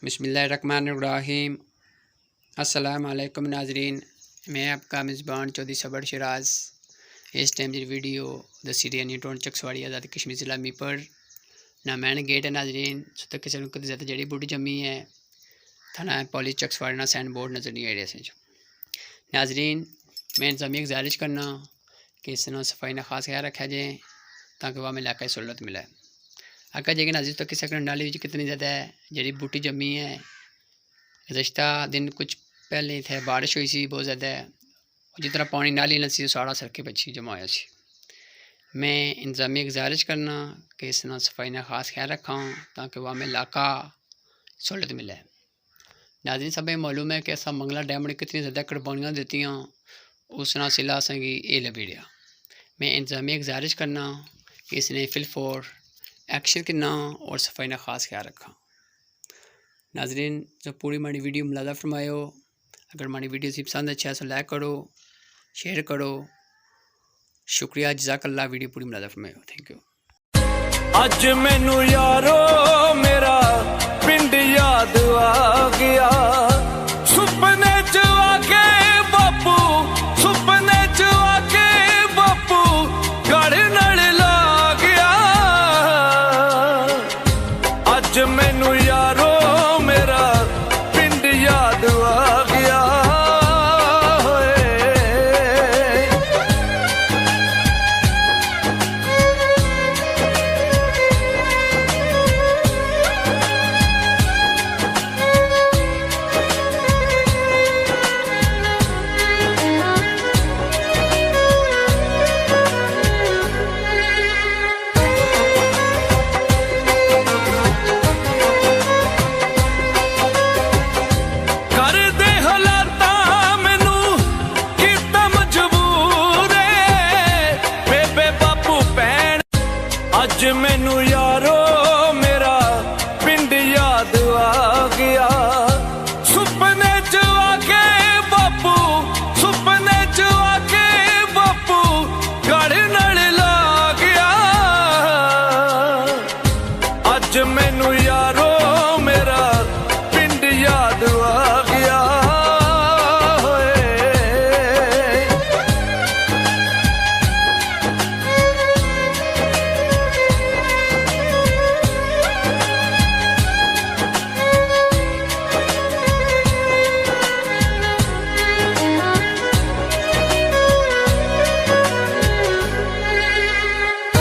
बिस्मिल्लाहिर्रहमानिर्रहीम। अस्सलाम वालेकुम नाजरीन, मैं आपका मेज़बान चौधरी सबर शराज। इस टाइम की वीडियो दसी रही है टोन चक्सवाड़ी आज़ाद कश्मीर ज़िला मीपर ना मैन गेट है नाजरीन। सुत किसी को ज़्यादा जड़ी बूटी जमी है थाना पॉलिस चक्सवाड़ी ना सैन बोर्ड नज़र नहीं आ रहा से नाजरीन। मैं इंतजामिया गुजारिश करना कि इस सफाई ना खास ख्याल रखा जाए ताकि वह में इलाका सहूलत मिले। अगर जेकर नाजिर तो किसी नाली कितनी ज़्यादा जड़ी बूटी जमी है। गुज़श्ता दिन कुछ पहले थे बारिश हुई सी बहुत ज़्यादा, जितना पानी नाली न सी सारा सड़कें बची जमा होया सी। मैं इंतजामिया गुजारिश करना कि इस सफाई ना खास ख्याल रखा ताकि वह में इलाका सहूलत मिले। नाज़रीन सब मालूम है कि असा मंगला डैम ने कितनी ज़्यादा कुर्बानियाँ देती उस ना सिला संगी ये लबीड़िया। मैं इंतजामिया गुजारिश करना कि इसने फिलफोर एक्शन करना और सफाई ना खास ख्याल रखा। नाजरीन जो पूरी हमारी वीडियो मुलाजा फरमायो। अगर हमारी वीडियो से पसंद अच्छा है तो लाइक करो, शेयर करो। शुक्रिया, जज़ाकल्लाह। वीडियो पूरी मुलाजा फरमायो। Thank you. अज मैनू यारो मेरा पिंड याद आ गया, सुपने च आके बापू, सुपने च आके बापू गढ़ नड़ ला गया। अज मैनू यारो मेरा पिंड याद आ गया। अज मैनू यारो मेरा पिंड याद आ गया, सुपने च आके बापू, सुपने च आके बापू गढ़ नड़ ला गया। अज मैनू